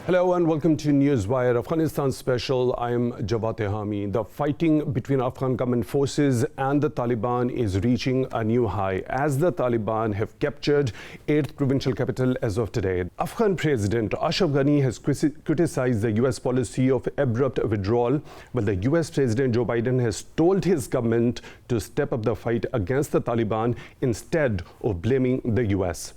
Hello and welcome to Newswire Afghanistan Special. I am Jawad Tehami. The fighting between Afghan government forces and the Taliban is reaching a new high as the Taliban have captured 8th provincial capital as of today. Afghan President Ashraf Ghani has criticized the US policy of abrupt withdrawal, while the US President Joe Biden has told his government to step up the fight against the Taliban instead of blaming the US.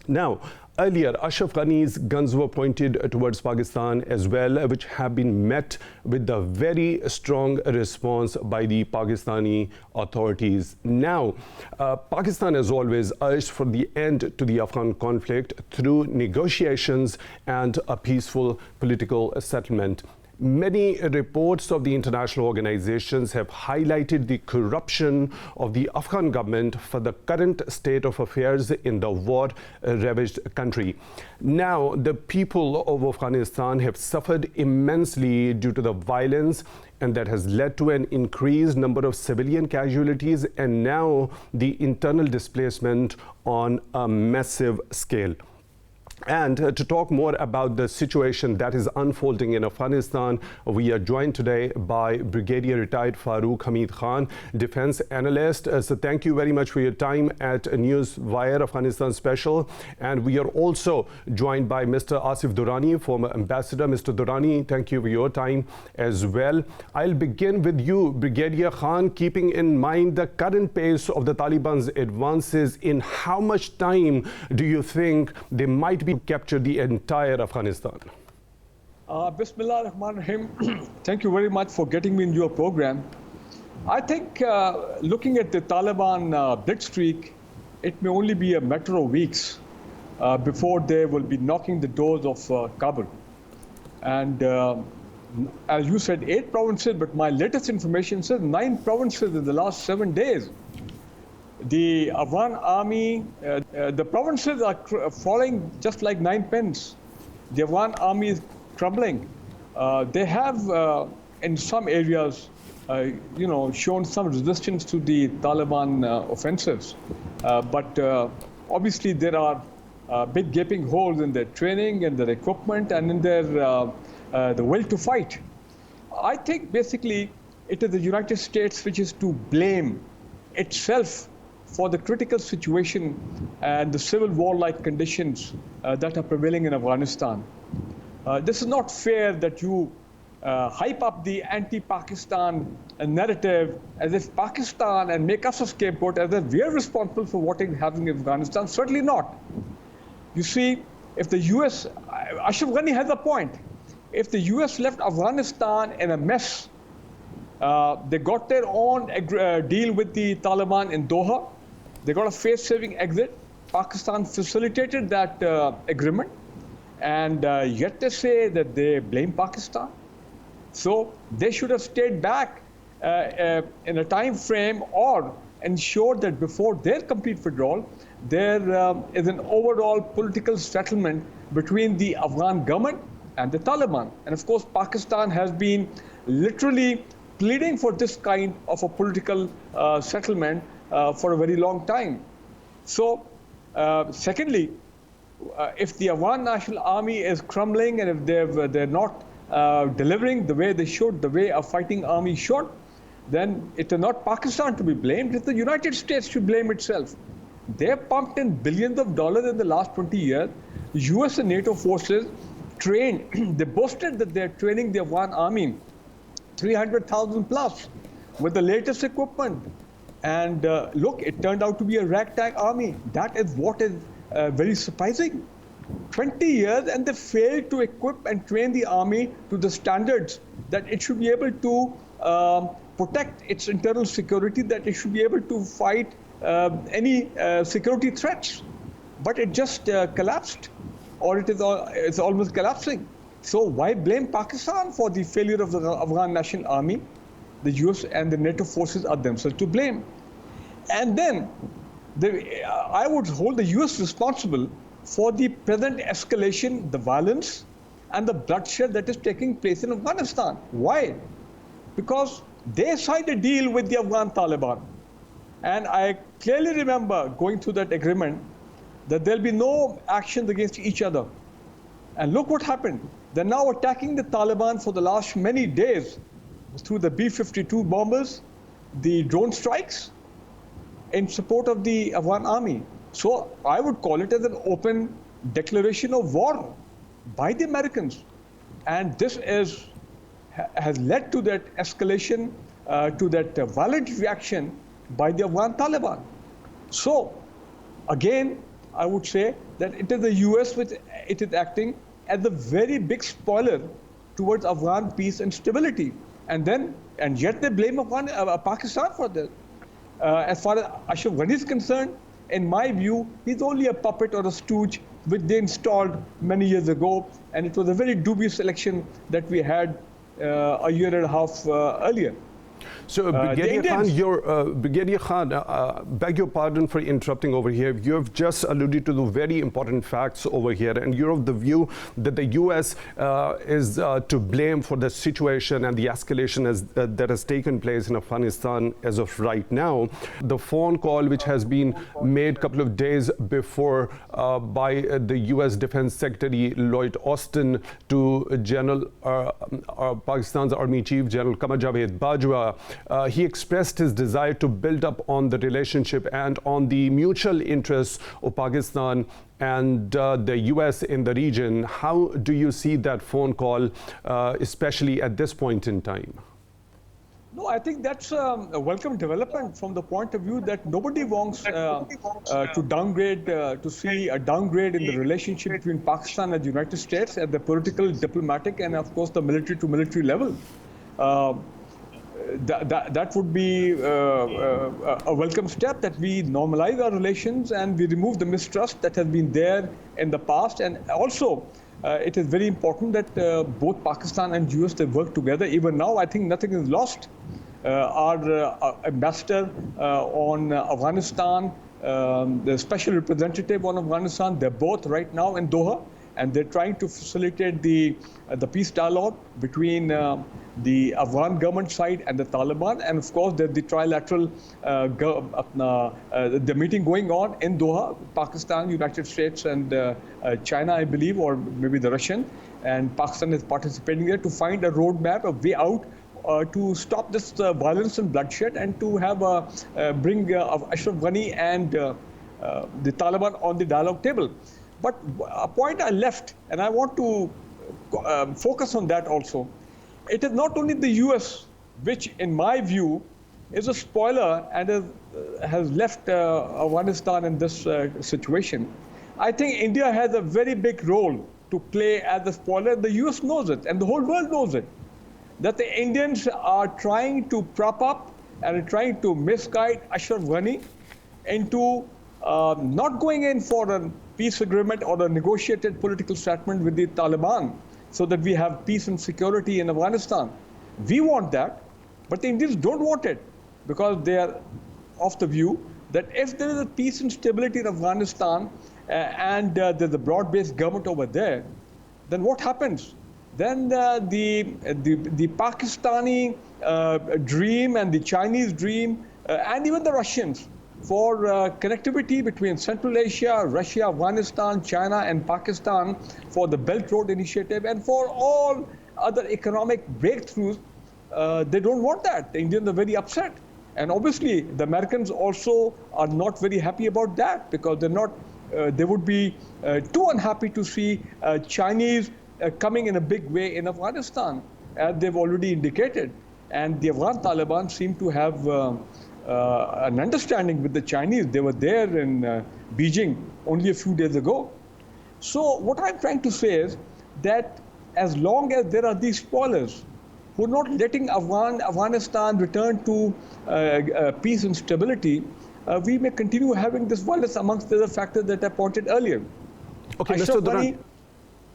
Now, earlier, Ashraf Ghani's guns were pointed towards Pakistan as well, which have been met with a very strong response by the Pakistani authorities. Now, Pakistan has always urged for the end to the Afghan conflict through negotiations and a peaceful political settlement. Many reports of the international organizations have highlighted the corruption of the Afghan government for the current state of affairs in the war-ravaged country. Now, the people of Afghanistan have suffered immensely due to the violence, and that has led to an increased number of civilian casualties and now the internal displacement on a massive scale. And to talk more about the situation that is unfolding in Afghanistan, we are joined today by Brigadier Retired Farooq Hameed Khan, defense analyst. So thank you very much for your time at Newswire Afghanistan Special. And we are also joined by Mr. Asif Durrani, former ambassador. Mr. Durrani, thank you for your time as well. I'll begin with you, Brigadier Khan, keeping in mind the current pace of the Taliban's advances. In how much time do you think they might be capture the entire Afghanistan? Bismillah ar-Rahman ar-Rahim. Thank you very much for getting me in your program. I think looking at the Taliban blitzkrieg, it may only be a matter of weeks before they will be knocking the doors of Kabul. And as you said, 8 provinces, but my latest information says 9 provinces in the last 7 days. The Afghan army, the provinces are falling just like 9 pins. The Afghan army is crumbling. They have, in some areas, shown some resistance to the Taliban offensives. But obviously, there are big gaping holes in their training and their equipment and in their the will to fight. I think basically it is the United States which is to blame itself for the critical situation and the civil war-like conditions that are prevailing in Afghanistan. This is not fair that you hype up the anti-Pakistan narrative as if Pakistan and make us a scapegoat as if we are responsible for what is happening in Afghanistan. Certainly not. You see, if the US, Ashraf Ghani has a point. If the US left Afghanistan in a mess, they got their own deal with the Taliban in Doha. They got a face-saving exit. Pakistan facilitated that agreement. And yet they say that they blame Pakistan. So they should have stayed back in a time frame or ensured that before their complete withdrawal, there is an overall political settlement between the Afghan government and the Taliban. And of course, Pakistan has been literally pleading for this kind of a political settlement for a very long time. So, secondly, if the Afghan National Army is crumbling and if they're not delivering the way they should, the way a fighting army should, then it is not Pakistan to be blamed, it's the United States to blame itself. They have pumped in billions of dollars in the last 20 years. US and NATO forces trained, they boasted that they're training the Afghan army 300,000 plus with the latest equipment. And look, it turned out to be a ragtag army. That is what is very surprising. 20 years and they failed to equip and train the army to the standards that it should be able to protect its internal security, that it should be able to fight any security threats. But it just collapsed, or it's almost collapsing. So why blame Pakistan for the failure of the Afghan National Army? The US and the NATO forces are themselves to blame. And then I would hold the US responsible for the present escalation, the violence, and the bloodshed that is taking place in Afghanistan. Why? Because they signed a deal with the Afghan Taliban. And I clearly remember going through that agreement that there'll be no actions against each other. And look what happened. They're now attacking the Taliban for the last many days through the B-52 bombers, the drone strikes in support of the Afghan army. So I would call it as an open declaration of war by the Americans. And this has led to that escalation, to that violent reaction by the Afghan Taliban. So again, I would say that it is the US which it is acting as a very big spoiler towards Afghan peace and stability. And yet they blame Pakistan for this. As far as Ashraf Ghani is concerned, in my view, he's only a puppet or a stooge which they installed many years ago. And it was a very dubious election that we had a year and a half earlier. So, Brigadier Khan, beg your pardon for interrupting over here. You have just alluded to the very important facts over here, and you're of the view that the U.S. Is to blame for the situation and the escalation that has taken place in Afghanistan as of right now. The phone call which has been made a couple of days before by the U.S. Defense Secretary Lloyd Austin to Pakistan's Army Chief General Qamar Javed Bajwa, he expressed his desire to build up on the relationship and on the mutual interests of Pakistan and the US in the region. How do you see that phone call, especially at this point in time? No, I think that's a welcome development from the point of view that nobody wants to downgrade, to see a downgrade in the relationship between Pakistan and the United States at the political, diplomatic, and of course the military to military level. That would be a welcome step, that we normalize our relations and we remove the mistrust that has been there in the past. And also, it is very important that both Pakistan and US, they work together. Even now, I think nothing is lost. Our ambassador on Afghanistan, the special representative on Afghanistan, they're both right now in Doha, and they're trying to facilitate the peace dialogue between the Afghan government side and the Taliban. And of course, there's the trilateral the meeting going on in Doha, Pakistan, United States, and China, I believe, or maybe the Russian. And Pakistan is participating there to find a roadmap, a way out to stop this violence and bloodshed, and to have bring Ashraf Ghani and the Taliban on the dialogue table. But a point I left, and I want to focus on that also. It is not only the US, which in my view is a spoiler and has left Afghanistan in this situation. I think India has a very big role to play as a spoiler. The US knows it, and the whole world knows it, that the Indians are trying to prop up and trying to misguide Ashraf Ghani into not going in for a peace agreement or a negotiated political settlement with the Taliban, so that we have peace and security in Afghanistan. We want that, but the Indians don't want it, because they are of the view that if there is a peace and stability in Afghanistan and there's a broad-based government over there, then what happens? Then the Pakistani dream and the Chinese dream and even the Russians for connectivity between Central Asia, Russia, Afghanistan, China, and Pakistan, for the Belt Road Initiative, and for all other economic breakthroughs, they don't want that. The Indians are very upset. And obviously, the Americans also are not very happy about that, because they're not, they would be too unhappy to see Chinese coming in a big way in Afghanistan, as they've already indicated. And the Afghan Taliban seem to have an understanding with the Chinese. They were there in Beijing only a few days ago. So what I'm trying to say is that as long as there are these spoilers who are not letting Afghanistan return to peace and stability, we may continue having this violence, amongst the other factors that I pointed earlier. Okay, Mr. Durrani.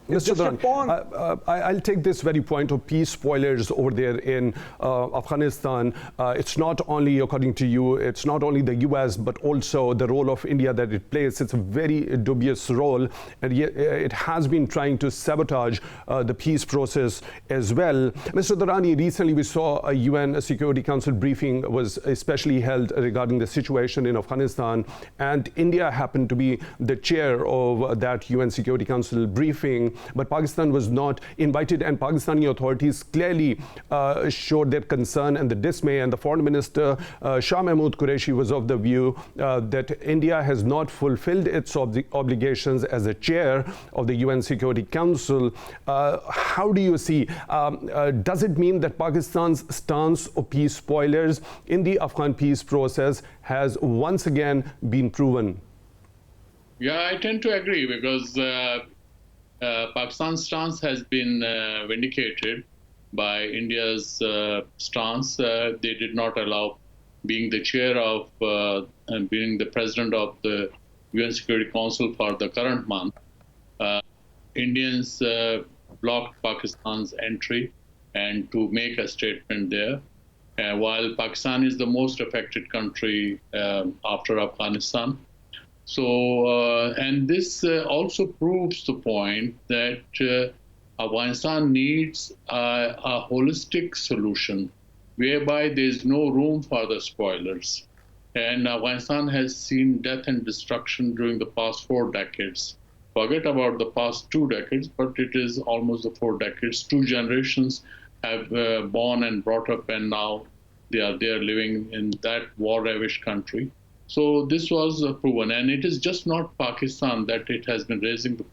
Mr. Durrani, I'll take this very point of peace spoilers over there in Afghanistan. It's not only, according to you, it's not only the US, but also the role of India that it plays. It's a very dubious role, and yet it has been trying to sabotage the peace process as well. Mr. Durrani, recently we saw a UN Security Council briefing was especially held regarding the situation in Afghanistan, and India happened to be the chair of that UN Security Council briefing. but Pakistan was not invited, and Pakistani authorities clearly showed their concern and the dismay, and the Foreign Minister Shah Mahmood Qureshi was of the view that India has not fulfilled its obligations as a chair of the UN Security Council. How do you see, does it mean that Pakistan's stance of peace spoilers in the Afghan peace process has once again been proven? Yeah, I tend to agree, because Pakistan's stance has been vindicated by India's stance. They did not allow, being the chair of and being the president of the UN Security Council for the current month, Indians blocked Pakistan's entry and to make a statement there. While Pakistan is the most affected country after Afghanistan. So, and this also proves the point that Afghanistan needs a holistic solution whereby there is no room for the spoilers. And Afghanistan has seen death and destruction during the past 4 decades. Forget about the past 2 decades, but it is almost the 4 decades. 2 generations have born and brought up, and now they are there living in that war-ravaged country. So this was proven, and it is just not Pakistan that it has been raising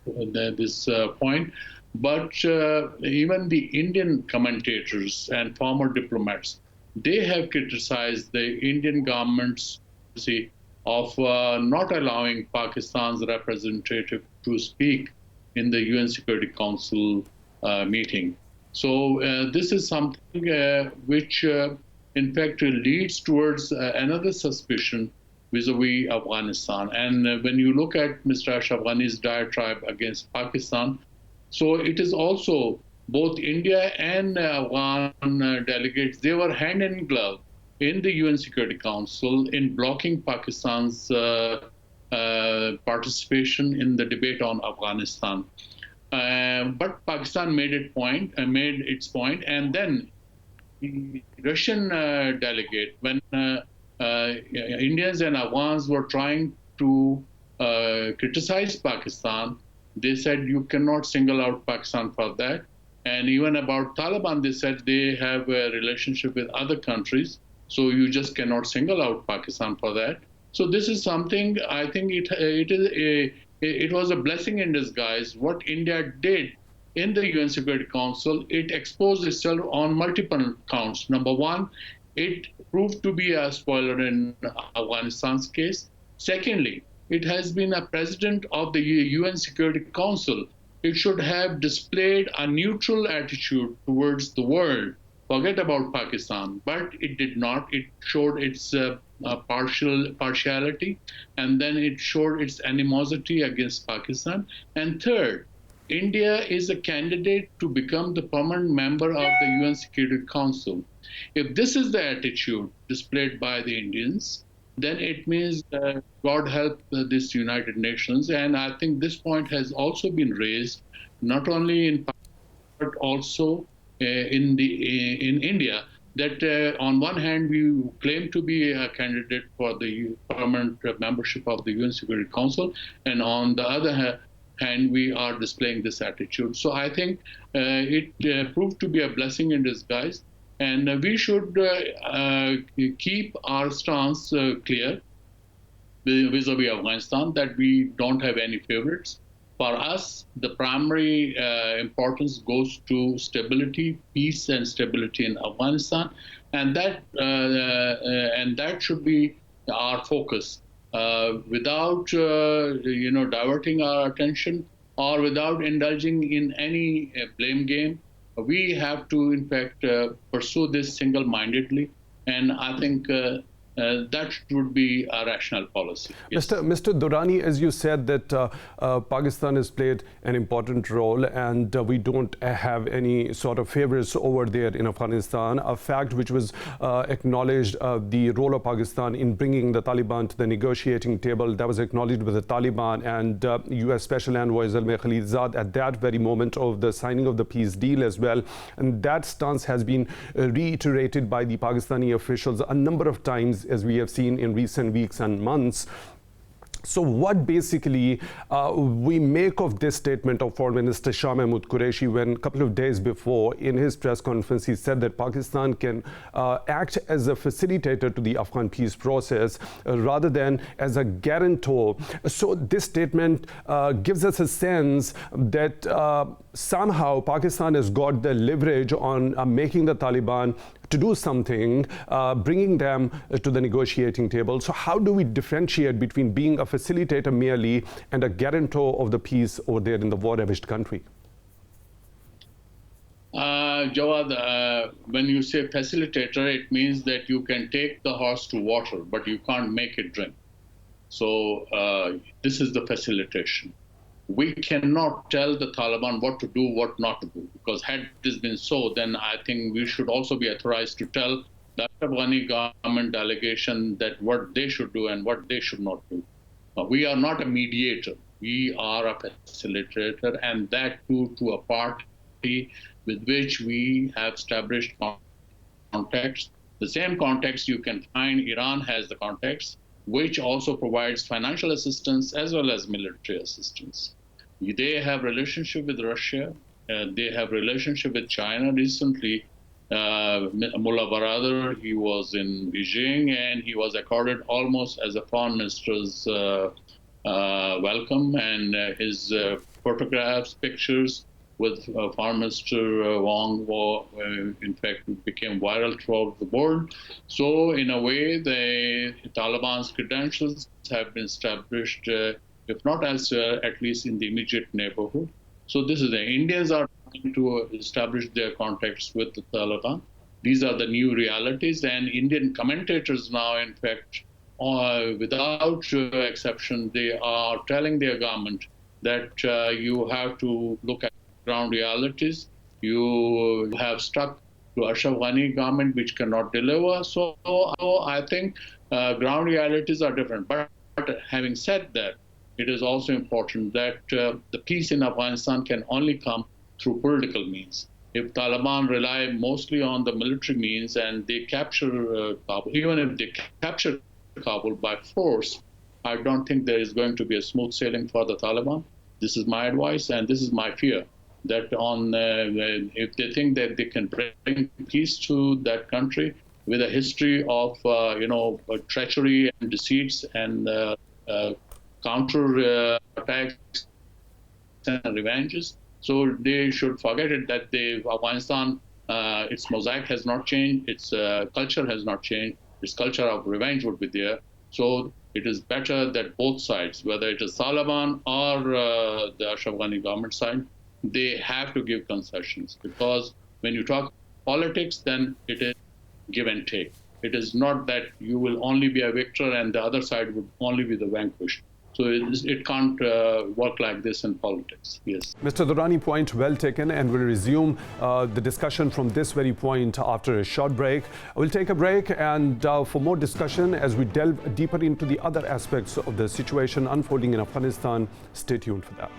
this point, but even the Indian commentators and former diplomats, they have criticized the Indian government's policy of not allowing Pakistan's representative to speak in the UN Security Council meeting. So this is something which, in fact, leads towards another suspicion vis-a-vis Afghanistan. And when you look at Mr. Ashraf Ghani's diatribe against Pakistan, so it is also both India and Afghan delegates, they were hand in glove in the UN Security Council in blocking Pakistan's participation in the debate on Afghanistan. But Pakistan made its point, and then the Russian delegate, when Indians and Afghans were trying to criticize Pakistan, they said you cannot single out Pakistan for that. And even about Taliban, they said they have a relationship with other countries, so you just cannot single out Pakistan for that. So this is something, I think it was a blessing in disguise. What India did in the UN Security Council, it exposed itself on multiple counts. Number one, it proved to be a spoiler in Afghanistan's case. Secondly, it has been a president of the UN Security Council. It should have displayed a neutral attitude towards the world. Forget about Pakistan, but it did not. It showed its partiality, and then it showed its animosity against Pakistan. And third, India is a candidate to become the permanent member of the UN Security Council. If this is the attitude displayed by the Indians, then it means God help this United Nations. And I think this point has also been raised, not only in Pakistan, but also in India, that on one hand, we claim to be a candidate for the permanent membership of the UN Security Council, and on the other hand, we are displaying this attitude. So I think it proved to be a blessing in disguise. And we should keep our stance clear vis-a-vis Afghanistan, that we don't have any favorites. For us, the primary importance goes to stability, peace and stability in Afghanistan. And that should be our focus, without diverting our attention or without indulging in any blame game. We have to, in fact, pursue this single-mindedly, and I think that would be a rational policy. Yes. Mr. Durrani, as you said that Pakistan has played an important role, and we don't have any sort of favorites over there in Afghanistan, a fact which was acknowledged, the role of Pakistan in bringing the Taliban to the negotiating table, that was acknowledged with the Taliban and US Special Envoy Zalmay Khalilzad at that very moment of the signing of the peace deal as well. And that stance has been reiterated by the Pakistani officials a number of times, as we have seen in recent weeks and months. So what basically we make of this statement of Foreign Minister Shah Mahmood Qureshi, when a couple of days before in his press conference he said that Pakistan can act as a facilitator to the Afghan peace process rather than as a guarantor. So this statement gives us a sense that somehow Pakistan has got the leverage on making the Taliban to do something, bringing them to the negotiating table. So how do we differentiate between being a facilitator merely and a guarantor of the peace over there in the war-ravaged country? Jawad, when you say facilitator, it means that you can take the horse to water, but you can't make it drink. So this is the facilitation. We cannot tell the Taliban what to do, what not to do, because had this been so, then I think we should also be authorized to tell the Afghani government delegation that what they should do and what they should not do. We are not a mediator. We are a facilitator, and that too to a party with which we have established contacts. The same context you can find, Iran has the context, which also provides financial assistance as well as military assistance. They have relationship with Russia. They have relationship with China. Recently, Mullah Baradar, he was in Beijing, and he was accorded almost as a foreign minister's welcome, and his photographs, pictures with Foreign Minister Wang, in fact, became viral throughout the world. So in a way, the Taliban's credentials have been established, if not elsewhere, at least in the immediate neighborhood. So this is the Indians are trying to establish their contacts with the Taliban. These are the new realities, and Indian commentators now, in fact, without exception, they are telling their government that you have to look at ground realities. You have stuck to Ashraf Ghani government, which cannot deliver. So I think ground realities are different. But having said that, it is also important that the peace in Afghanistan can only come through political means. If Taliban rely mostly on the military means and they capture Kabul, even if they capture Kabul by force, I don't think there is going to be a smooth sailing for the Taliban. This is my advice, and this is my fear, that if they think that they can bring peace to that country with a history of treachery and deceits and counter attacks and revenges, so they should forget it that Afghanistan, its mosaic has not changed, its culture has not changed, its culture of revenge would be there. So it is better that both sides, whether it is Taliban or the Ashraf Ghani government side, they have to give concessions, because when you talk politics, then it is give and take. It is not that you will only be a victor and the other side would only be the vanquished. So it can't work like this in politics. Yes. Mr. Durrani, point well taken, and we'll resume the discussion from this very point after a short break. We'll take a break, and for more discussion as we delve deeper into the other aspects of the situation unfolding in Afghanistan, stay tuned for that.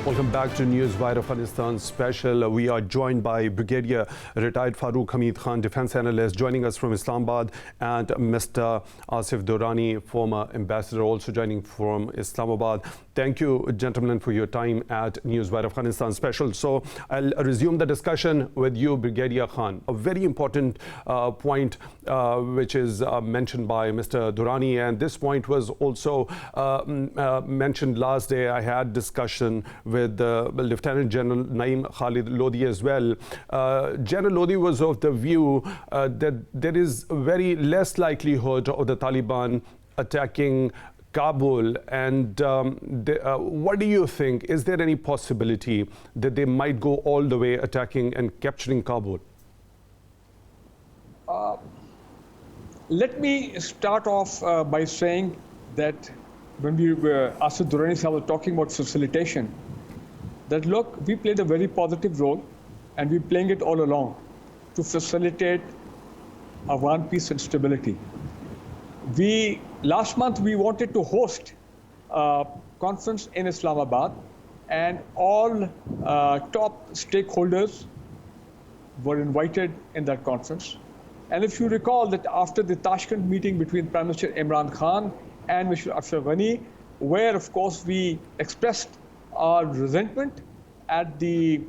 Welcome back to News Wire Afghanistan Special. We are joined by Brigadier retired Farooq Hameed Khan, defense analyst, joining us from Islamabad, and Mr. Asif Durrani, former ambassador, also joining from Islamabad. Thank you, gentlemen, for your time at News Wire Afghanistan Special. So I'll resume the discussion with you, Brigadier Khan. A very important point which is mentioned by Mr. Durrani, and this point was also mentioned last day. I had discussion with Lieutenant General Naeem Khalid Lodi as well. General Lodi was of the view that there is very less likelihood of the Taliban attacking Kabul, and what do you think? Is there any possibility that they might go all the way attacking and capturing Kabul? Let me start off by saying that when we were, Asif Durrani was talking about facilitation, that look, we played a very positive role, and we're playing it all along to facilitate Afghan peace and stability. Last month we wanted to host a conference in Islamabad and all top stakeholders were invited in that conference. And if you recall that after the Tashkent meeting between Prime Minister Imran Khan and Mr. Ashraf Ghani, where of course we expressed our resentment at the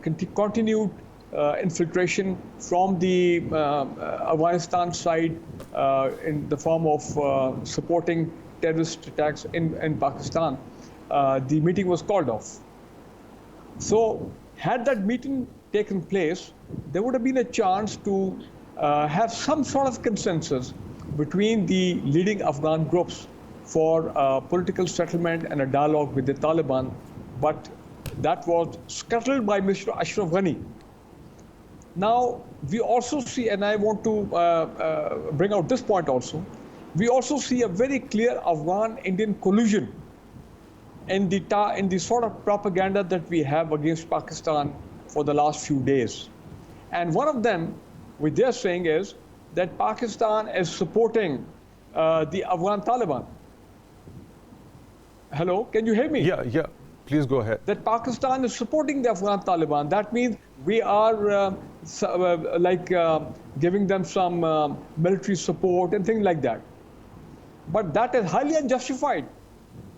continued infiltration from the Afghanistan side in the form of supporting terrorist attacks in Pakistan, the meeting was called off. So had that meeting taken place, there would have been a chance to have some sort of consensus between the leading Afghan groups for political settlement and a dialogue with the Taliban, but that was scuttled by Mr. Ashraf Ghani. Now, we also see, and I want to bring out this point also, we also see a very clear Afghan-Indian collusion in the sort of propaganda that we have against Pakistan for the last few days. And one of them, which they're saying, is that Pakistan is supporting the Afghan Taliban. Hello, can you hear me? Yeah, please go ahead. That Pakistan is supporting the Afghan Taliban. That means we are giving them some military support and things like that. But that is highly unjustified.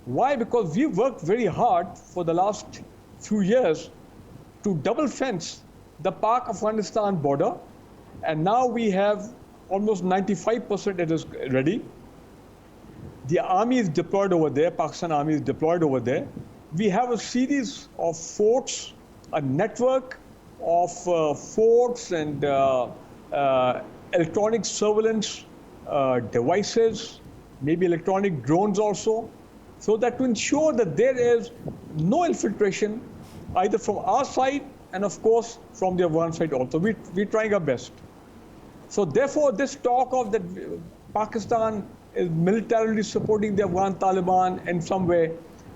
Why? Because we've worked very hard for the last few years to double fence the Pak-Afghanistan border, and now we have almost 95% it is ready. The army is deployed over there, Pakistan army is deployed over there. We have a series of forts, a network of forts and electronic surveillance devices, maybe electronic drones also, so that to ensure that there is no infiltration either from our side and of course from the Afghan side also. We're trying our best. So therefore this talk of that Pakistan is militarily supporting the Afghan Taliban in some way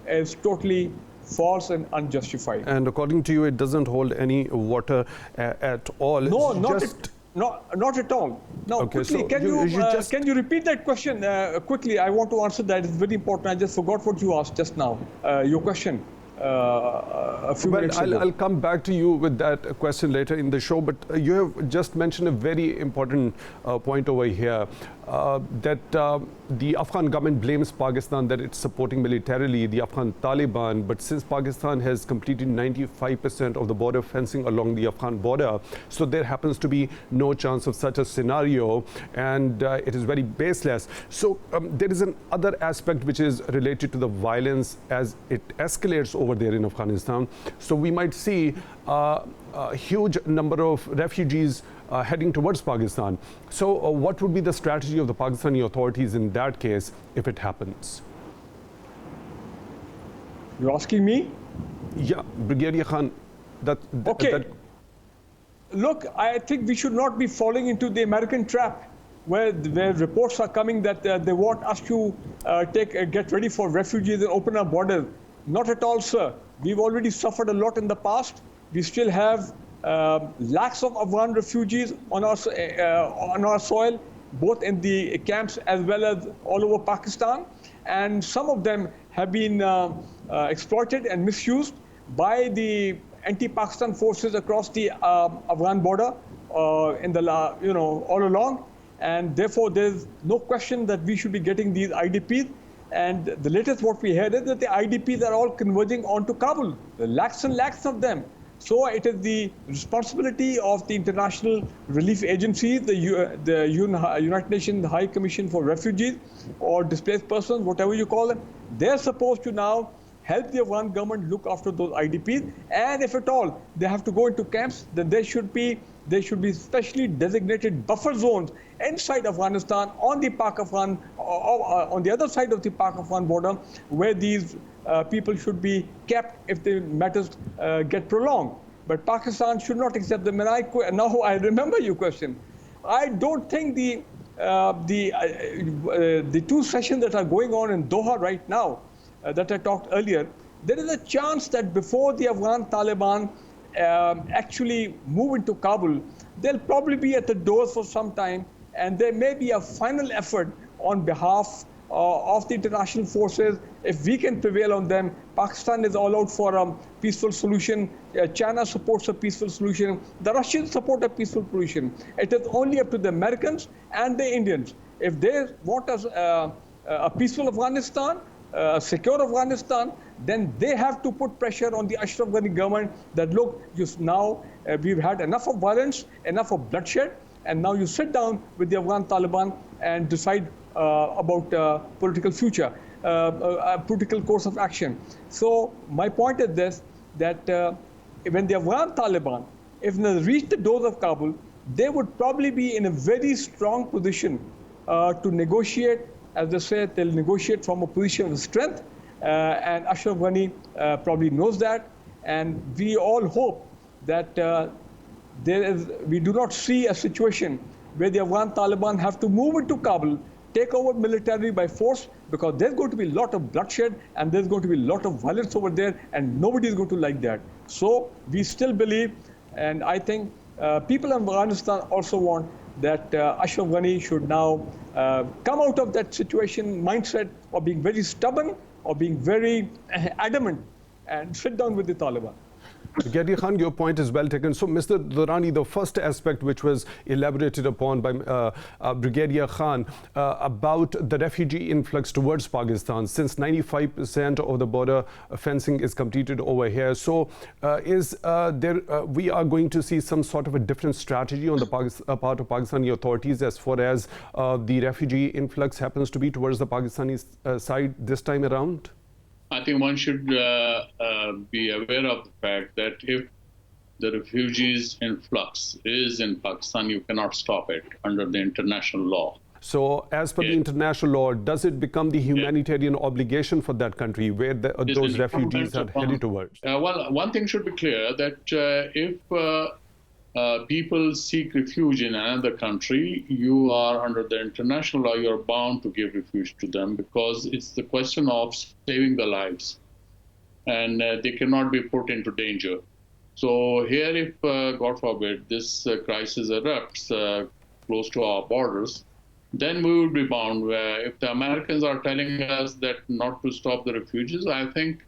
is totally false and unjustified. And according to you, it doesn't hold any water at all. No, not at all. Now, okay, quickly, so can you repeat that question quickly? I want to answer that. It's very important. I just forgot what you asked just now. Your question. A few minutes ago. I'll come back to you with that question later in the show, but you have just mentioned a very important point over here, that the Afghan government blames Pakistan that it's supporting militarily the Afghan Taliban, but since Pakistan has completed 95% of the border fencing along the Afghan border, so there happens to be no chance of such a scenario, and it is very baseless. So there is another aspect which is related to the violence as it escalates over there in Afghanistan. So we might see a huge number of refugees heading towards Pakistan. So what would be the strategy of the Pakistani authorities in that case if it happens? You're asking me? Yeah, Brigadier Khan. Okay. Look, I think we should not be falling into the American trap where reports are coming that they want us to get ready for refugees and open our borders. Not at all, sir. We've already suffered a lot in the past. We still have lakhs of Afghan refugees on our soil, both in the camps as well as all over Pakistan. And some of them have been exploited and misused by the anti-Pakistan forces across the Afghan border all along. And therefore, there's no question that we should be getting these IDPs. And the latest what we heard is that the IDPs are all converging onto Kabul, lakhs and lakhs of them. So it is the responsibility of the international relief agencies, the United Nations High Commission for Refugees or Displaced Persons, whatever you call them. They're supposed to now help the Afghan government look after those IDPs. And if at all they have to go into camps, then there should be specially designated buffer zones inside Afghanistan on the Pak-Afghan, on the other side of the Pak-Afghan border, where these people should be kept if the matters get prolonged. But Pakistan should not accept them. And now I remember your question. I don't think the two sessions that are going on in Doha right now, that I talked earlier, there is a chance that before the Afghan Taliban actually move into Kabul, they'll probably be at the doors for some time, and there may be a final effort on behalf of the international forces. If we can prevail on them, Pakistan is all out for a peaceful solution. China supports a peaceful solution. The Russians support a peaceful solution. It is only up to the Americans and the Indians. If they want us a peaceful Afghanistan, a secure Afghanistan, then they have to put pressure on the Ashraf Ghani government that, look, now we've had enough of violence, enough of bloodshed, and now you sit down with the Afghan Taliban and decide about political future, a political course of action. So my point is this, that when the Afghan Taliban, if they reach the doors of Kabul, they would probably be in a very strong position to negotiate. As they say, they'll negotiate from a position of strength, and Ashraf Ghani probably knows that. And we all hope that we do not see a situation where the Afghan Taliban have to move into Kabul, take over militarily by force, because there's going to be a lot of bloodshed and there's going to be a lot of violence over there, and nobody is going to like that. So we still believe, and I think people in Afghanistan also want that Ashraf Ghani should now come out of that situation mindset of being very stubborn or being very adamant and sit down with the Taliban. Brigadier Khan, your point is well taken. So, Mr. Durrani, the first aspect which was elaborated upon by Brigadier Khan about the refugee influx towards Pakistan, since 95% of the border fencing is completed over here. So, we are going to see some sort of a different strategy on the part of Pakistani authorities as far as the refugee influx happens to be towards the Pakistani side this time around? I think one should be aware of the fact that if the refugees influx is in Pakistan, you cannot stop it under the international law. So, as per the international law, does it become the humanitarian obligation for that country where those refugees are headed towards? Well, one thing should be clear, that if people seek refuge in another country, you are under the international law, you are bound to give refuge to them, because it's the question of saving their lives, and they cannot be put into danger. So here, if God forbid this crisis erupts close to our borders, then we will be bound. If the Americans are telling us that not to stop the refugees, I think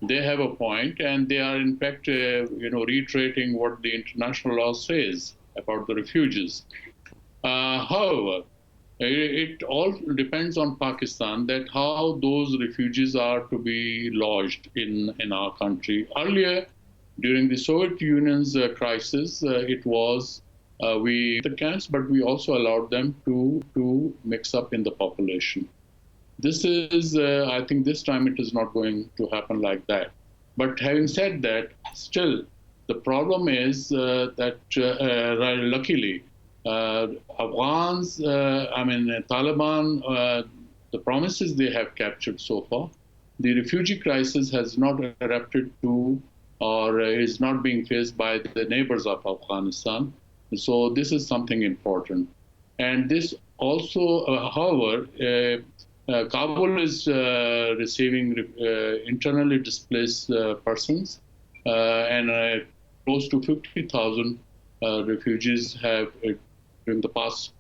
they have a point, and they are in fact, reiterating what the international law says about the refugees. However, it all depends on Pakistan, that how those refugees are to be lodged in our country. Earlier, during the Soviet Union's crisis, it was the camps, but we also allowed them to mix up in the population. This is, I think this time it is not going to happen like that. But having said that, still, the problem is that luckily, Afghans, Taliban, the promises they have captured so far, the refugee crisis has not erupted to, or is not being faced by the neighbors of Afghanistan. So this is something important. And this also, however, Kabul is receiving internally displaced persons, and close to 50,000 refugees have, during the past,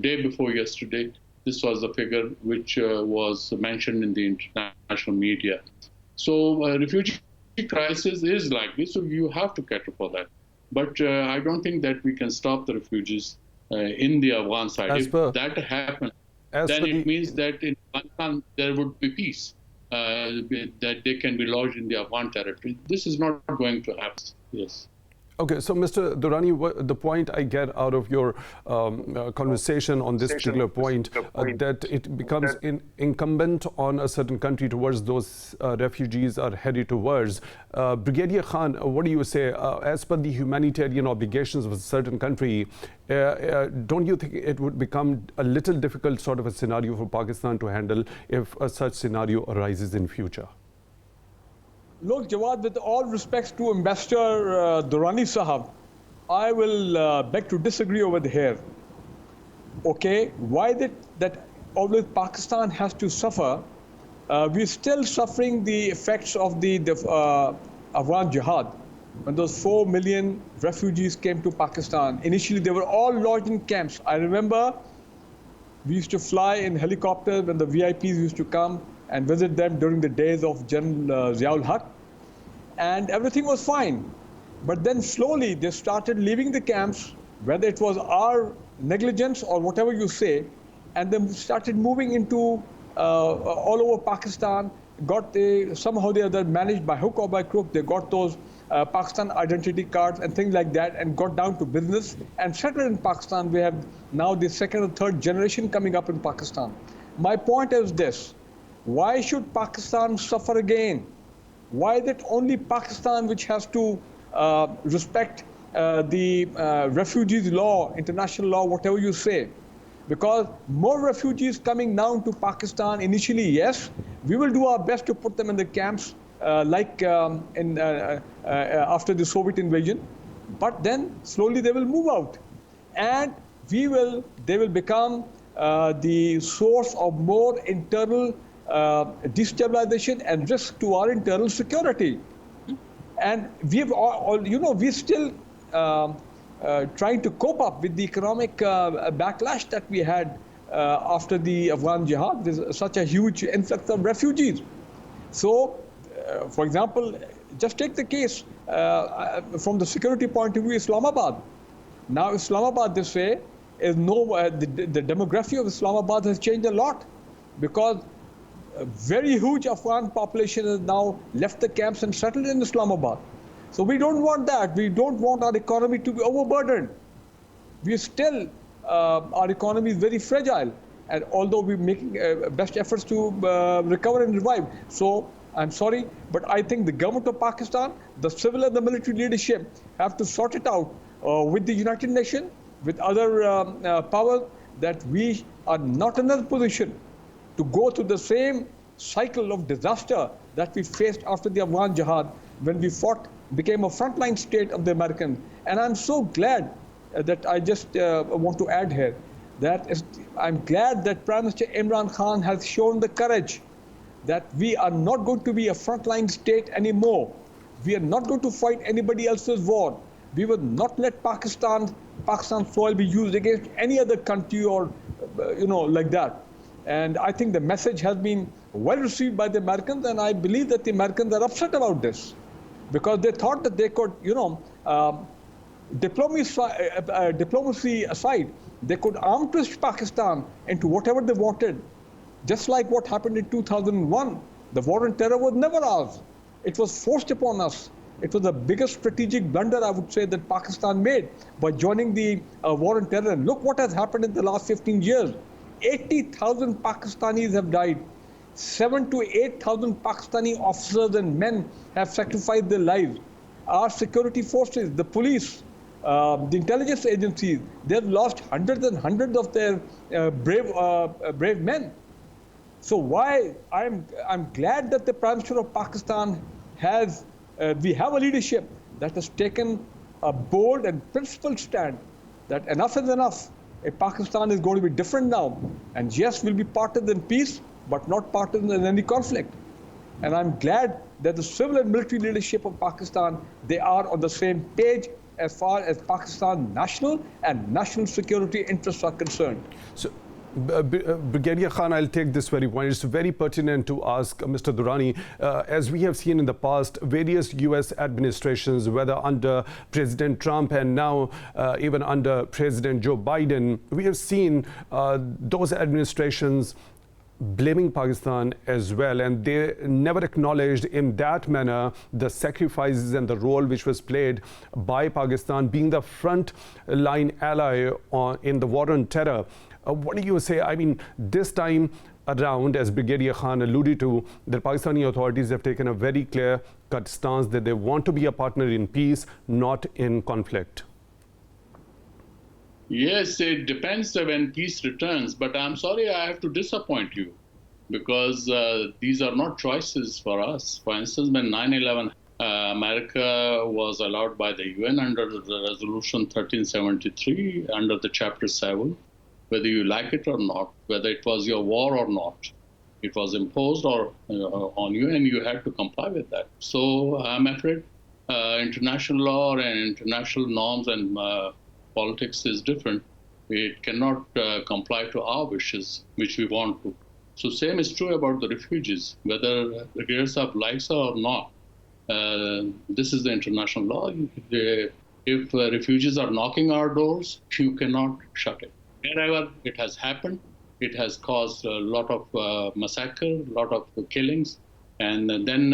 day before yesterday, this was the figure which was mentioned in the international media. So refugee crisis is like this, so you have to cater for that. But I don't think that we can stop the refugees in the Afghan side. If that happens, then it means that in Afghanistan there would be peace, that they can be lodged in the Afghan territory. This is not going to happen. Yes. Okay, so Mr. Durrani, the point I get out of your conversation on this particular point, that it becomes incumbent on a certain country towards those refugees are headed towards. Brigadier Khan, what do you say? As per the humanitarian obligations of a certain country, don't you think it would become a little difficult sort of a scenario for Pakistan to handle if such scenario arises in future? Look, Jawad, with all respects to Ambassador Durrani Sahab, I will beg to disagree over here. Okay, why that always Pakistan has to suffer? We're still suffering the effects of the Afghan jihad. When those 4 million refugees came to Pakistan, initially they were all lodged in camps. I remember We used to fly in helicopters when the VIPs used to come and visit them during the days of General Ziaul Haq. And everything was fine. But then slowly they started leaving the camps, whether it was our negligence or whatever you say, and then started moving into all over Pakistan, somehow they are managed by hook or by crook, they got those Pakistan identity cards and things like that and got down to business and settled in Pakistan. We have now the second or third generation coming up in Pakistan. My point is this: why should Pakistan suffer again? Why is it only Pakistan which has to respect the refugees law, international law, whatever you say? Because more refugees coming down to Pakistan initially, yes, we will do our best to put them in the camps after the Soviet invasion, but then slowly they will move out, and they will become the source of more internal destabilization and risk to our internal security. And we're still trying to cope up with the economic backlash that we had after the Afghan jihad. There's such a huge influx of refugees. So, for example, just take the case from the security point of view, Islamabad. Now, Islamabad, they say, the demography of Islamabad has changed a lot, because a very huge Afghan population has now left the camps and settled in Islamabad. So we don't want that. We don't want our economy to be overburdened. We still, our economy is very fragile, and although we're making best efforts to recover and revive. So I'm sorry, but I think the government of Pakistan, the civil and the military leadership have to sort it out with the United Nations, with other powers, that we are not in a position to go through the same cycle of disaster that we faced after the Afghan jihad, when we became a frontline state of the Americans. And I'm so glad that I just want to add here that I'm glad that Prime Minister Imran Khan has shown the courage that we are not going to be a frontline state anymore. We are not going to fight anybody else's war. We will not let Pakistan soil be used against any other country or, like that. And I think the message has been well received by the Americans, and I believe that the Americans are upset about this, because they thought that they could, diplomacy aside, they could arm twist Pakistan into whatever they wanted. Just like what happened in 2001, the war on terror was never ours. It was forced upon us. It was the biggest strategic blunder, I would say, that Pakistan made by joining the war on terror. And look what has happened in the last 15 years. 80,000 Pakistanis have died. 7,000 to 8,000 Pakistani officers and men have sacrificed their lives. Our security forces, the police, the intelligence agencies, they've lost hundreds and hundreds of their brave men. So I'm glad that the Prime Minister of Pakistan we have a leadership that has taken a bold and principled stand that enough is enough. Pakistan is going to be different now. And yes, we'll be partners in peace, but not partners in any conflict. And I'm glad that the civil and military leadership of Pakistan, they are on the same page as far as Pakistan's national and national security interests are concerned. So, Brigadier Khan, I'll take this very point. It's very pertinent to ask Mr. Durrani. As we have seen in the past, various US administrations, whether under President Trump and now even under President Joe Biden, we have seen those administrations blaming Pakistan as well, and they never acknowledged in that manner the sacrifices and the role which was played by Pakistan being the front line ally in the war on terror. What do you say? I mean, this time around, as Brigadier Khan alluded to, the Pakistani authorities have taken a very clear-cut stance that they want to be a partner in peace, not in conflict. Yes, it depends when peace returns, but I'm sorry I have to disappoint you, because these are not choices for us. For instance, when 9/11, America was allowed by the UN under the Resolution 1373, under the Chapter 7, whether you like it or not, whether it was your war or not. It was imposed on you, and you had to comply with that. So I'm afraid international law and international norms and politics is different. It cannot comply to our wishes, which we want to. So same is true about the refugees, whether the Brigadier likes or not. This is the international law. If refugees are knocking our doors, you cannot shut it. Wherever it has happened, it has caused a lot of massacre, a lot of killings, and then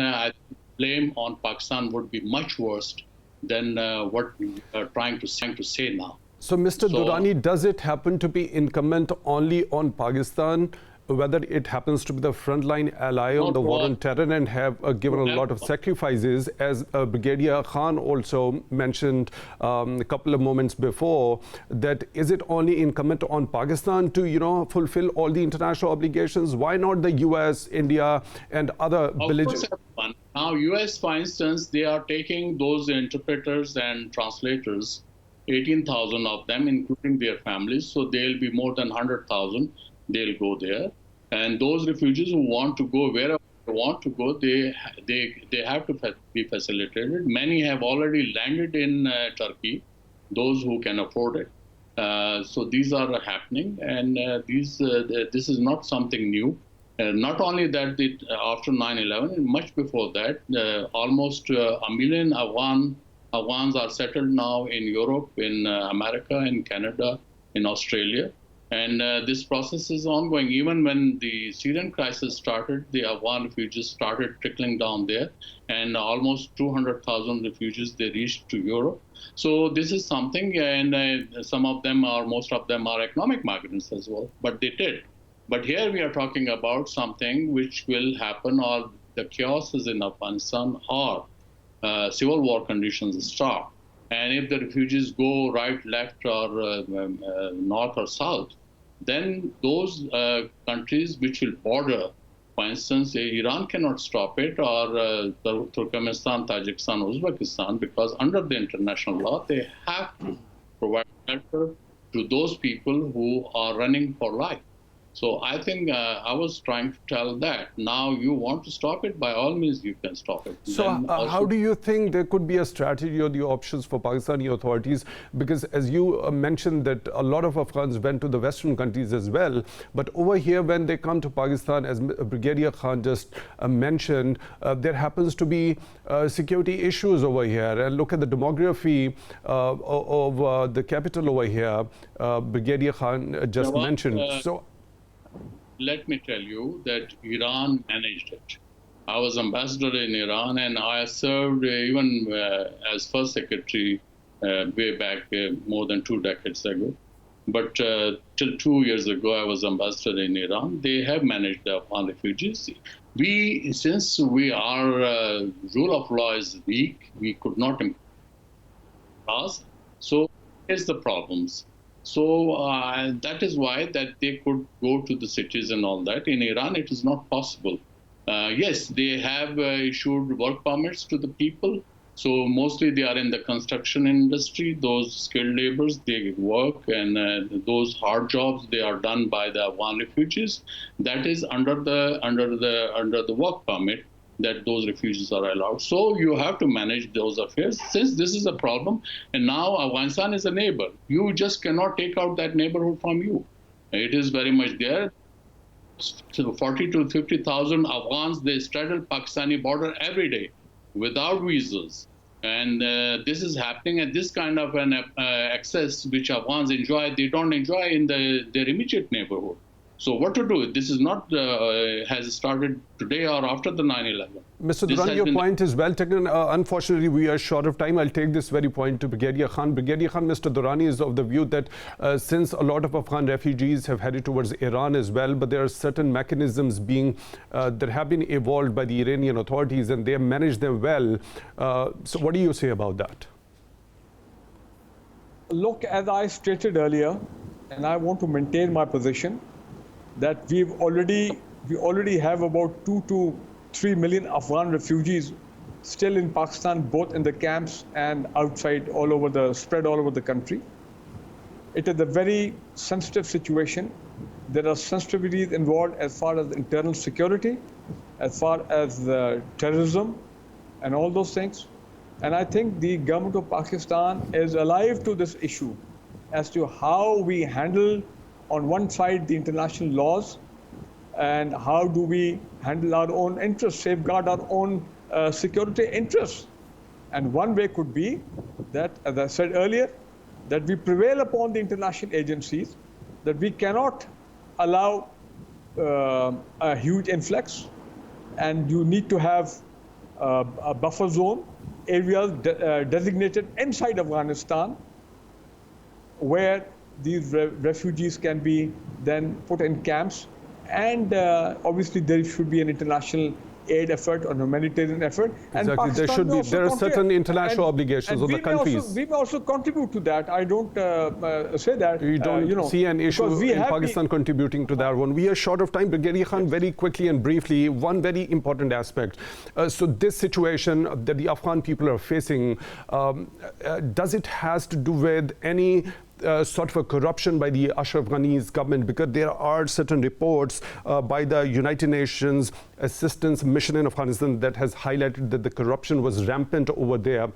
blame on Pakistan would be much worse than what we are trying to say now. So, Mr. Durrani, does it happen to be incumbent only on Pakistan, whether it happens to be the frontline ally on the war on terror and have given a lot of sacrifices, as Brigadier Khan also mentioned a couple of moments before, that is it only incumbent on Pakistan to, fulfill all the international obligations? Why not the US, India, and other belligerent? Now, US, for instance, they are taking those interpreters and translators, 18,000 of them, including their families, so there'll be more than 100,000. They'll go there. And those refugees who want to go wherever they want to go, they have to be facilitated. Many have already landed in Turkey, those who can afford it. So these are happening, and this is not something new. Not only that, after 9/11, much before that, almost a million Afghans are settled now in Europe, in America, in Canada, in Australia. And this process is ongoing. Even when the Syrian crisis started, the Afghan refugees started trickling down there, and almost 200,000 refugees, they reached to Europe. So this is something, and some of them are, most of them are economic migrants as well, but they did. But here we are talking about something which will happen, or the chaos is in Afghanistan, or civil war conditions start. And if the refugees go right, left, or north or south, then those countries which will border, for instance, Iran cannot stop it, or Turkmenistan, Tajikistan, Uzbekistan, because under the international law, they have to provide shelter to those people who are running for life. So I think I was trying to tell that. Now you want to stop it, by all means you can stop it. So how do you think there could be a strategy or the options for Pakistani authorities? Because as you mentioned that a lot of Afghans went to the Western countries as well, but over here when they come to Pakistan, as Brigadier Khan just mentioned, there happens to be security issues over here. And look at the demography of the capital over here, Brigadier Khan just mentioned. So let me tell you that Iran managed it. I was ambassador in Iran, and I served even as first secretary way back more than 2 decades ago. But till 2 years ago, I was ambassador in Iran. They have managed the Afghan refugees. Since our rule of law is weak, we could not pass. So here's the problems. So that is why that they could go to the cities and all that. In Iran, it is not possible. Yes, they have issued work permits to the people. So mostly they are in the construction industry. Those skilled laborers, they work, and those hard jobs, they are done by the Afghan refugees. That is under the work permit that those refugees are allowed. So you have to manage those affairs, since this is a problem. And now Afghanistan is a neighbor. You just cannot take out that neighborhood from you. It is very much there. So 40 to 50,000 Afghans, they straddle Pakistani border every day without visas. And this is happening, and this kind of an access which Afghans enjoy, they don't enjoy in their immediate neighborhood. So what to do? This is not has started today or after the 9/11. Mr. Durrani, your point is well taken. Unfortunately, we are short of time. I'll take this very point to Brigadier Khan. Brigadier Khan, Mr. Durrani is of the view that since a lot of Afghan refugees have headed towards Iran as well, but there are certain mechanisms that have been evolved by the Iranian authorities, and they have managed them well. So what do you say about that? Look, as I stated earlier, and I want to maintain my position, that we already have about 2 to 3 million Afghan refugees still in Pakistan, both in the camps and outside, spread all over the country. It is a very sensitive situation. There are sensitivities involved as far as internal security, as far as terrorism, and all those things. And I think the government of Pakistan is alive to this issue. as to how we handle, on one side, the international laws, and how do we handle our own interests, safeguard our own security interests. And one way could be that, as I said earlier, that we prevail upon the international agencies that we cannot allow a huge influx, and you need to have a buffer zone, areas designated inside Afghanistan, where these refugees can be then put in camps. And obviously there should be an international aid effort or humanitarian effort. Exactly. And there should be. There are certain international obligations on the countries. We may also contribute to that. I don't say that. You don't see an issue in Pakistan contributing to that one. We are short of time. Brigadier Khan, very quickly and briefly, one very important aspect. So this situation that the Afghan people are facing, does it has to do with any sort of a corruption by the Ashraf Ghani's government? Because there are certain reports by the United Nations Assistance Mission in Afghanistan that has highlighted that the corruption was rampant over there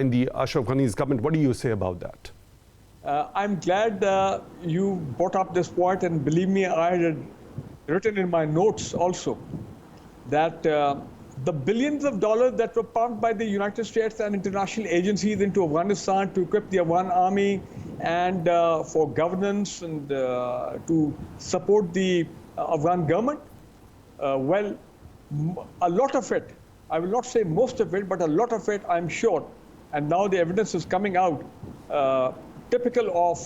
in the Ashraf Ghani's government. What do you say about that? I'm glad you brought up this point, and believe me, I had written in my notes also that the billions of dollars that were pumped by the United States and international agencies into Afghanistan to equip the Afghan army and for governance and to support the Afghan government, well, a lot of it, I will not say most of it, but a lot of it, I'm sure, and now the evidence is coming out, typical of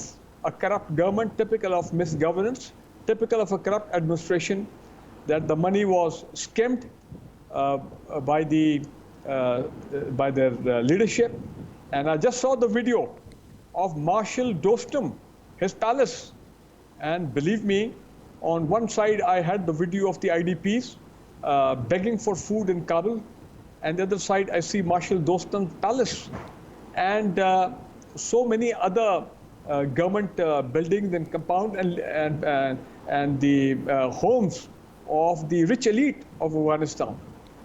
a corrupt government, typical of misgovernance, typical of a corrupt administration, that the money was skimmed by their leadership. And I just saw the video of Marshal Dostum, his palace. And believe me, on one side I had the video of the IDPs begging for food in Kabul, and the other side I see Marshal Dostum's palace. And so many other government buildings and compounds and the homes of the rich elite of Afghanistan.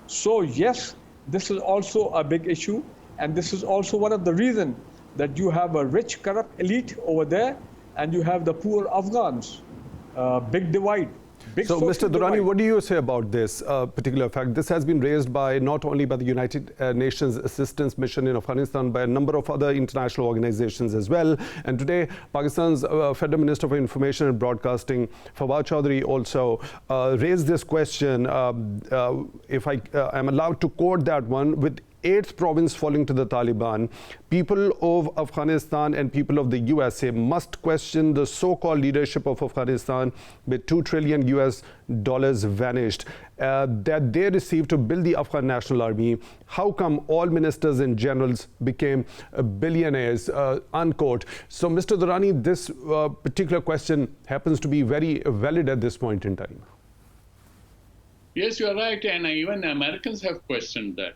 So yes, this is also a big issue, and this is also one of the reasons that you have a rich, corrupt elite over there, and you have the poor Afghans. Big divide. So, Mr. Durrani, what do you say about this particular fact? This has been raised by not only by the United Nations Assistance Mission in Afghanistan, by a number of other international organizations as well. And today, Pakistan's Federal Minister for Information and Broadcasting, Fawad Chaudhry, also raised this question, if I am allowed to quote that one, with 8th province falling to the Taliban, people of Afghanistan and people of the USA must question the so-called leadership of Afghanistan with $2 trillion vanished that they received to build the Afghan National Army. How come all ministers and generals became billionaires, unquote. So, Mr. Durrani, this particular question happens to be very valid at this point in time. Yes, you're right, and even Americans have questioned that.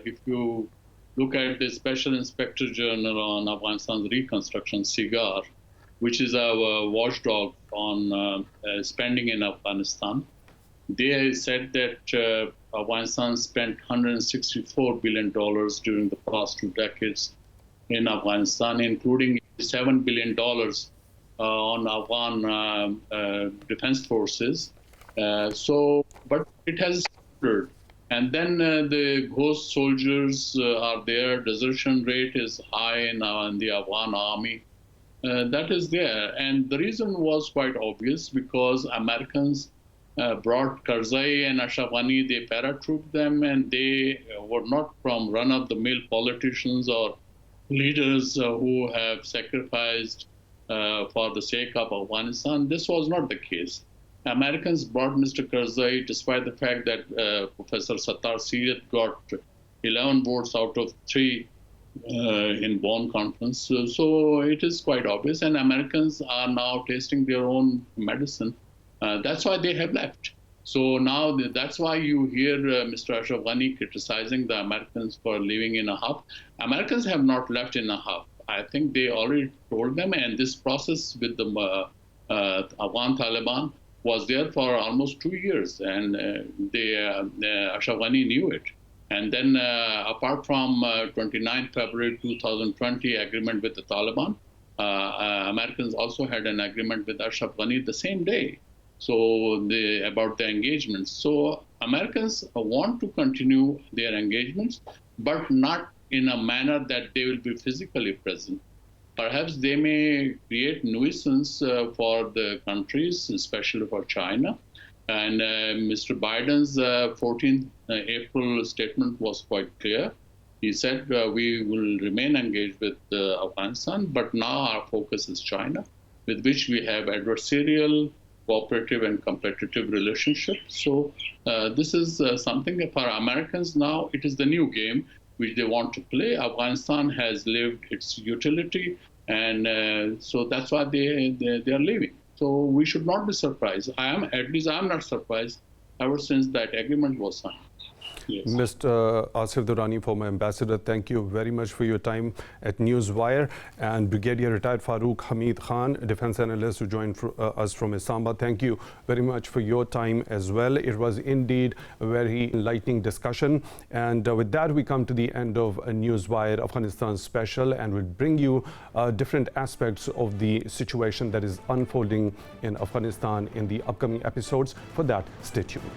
If you look at the Special Inspector General on Afghanistan's reconstruction, SIGAR, which is our watchdog on spending in Afghanistan, they said that Afghanistan spent $164 billion during the past 2 decades in Afghanistan, including $7 billion on Afghan defense forces. But it has stuttered. And then the ghost soldiers are there. Desertion rate is high now in the Afghan army. That is there. And the reason was quite obvious, because Americans brought Karzai and Ashraf Ghani, they paratrooped them, and they were not from run-of-the-mill politicians or leaders who have sacrificed for the sake of Afghanistan. This was not the case. Americans brought Mr. Karzai despite the fact that Professor Sattar Siriyat got 11 votes out of 3 in Bonn conference. So it is quite obvious, and Americans are now tasting their own medicine. That's why they have left. So now that's why you hear Mr. Ashraf Ghani criticizing the Americans for leaving in a huff. Americans have not left in a huff. I think they already told them, and this process with the Afghan Taliban was there for almost 2 years, and Ashraf Ghani knew it. And then apart from 29 February 2020 agreement with the Taliban, Americans also had an agreement with Ashraf Ghani the same day. So about the engagements. So Americans want to continue their engagements, but not in a manner that they will be physically present. Perhaps they may create nuisance for the countries, especially for China. And Mr. Biden's 14th April statement was quite clear. He said we will remain engaged with Afghanistan, but now our focus is China, with which we have adversarial, cooperative, and competitive relationships. So this is something that for Americans now, it is the new game which they want to play. Afghanistan has lived its utility, and so that's why they are leaving. So we should not be surprised. At least I'm not surprised ever since that agreement was signed. Yes. Mr. Asif Durrani, former ambassador, thank you very much for your time at Newswire. And Brigadier retired Farooq Hameed Khan, defense analyst who joined us from Islamabad, thank you very much for your time as well. It was indeed a very enlightening discussion. And with that, we come to the end of Newswire Afghanistan Special, and we'll bring you different aspects of the situation that is unfolding in Afghanistan in the upcoming episodes. For that, stay tuned.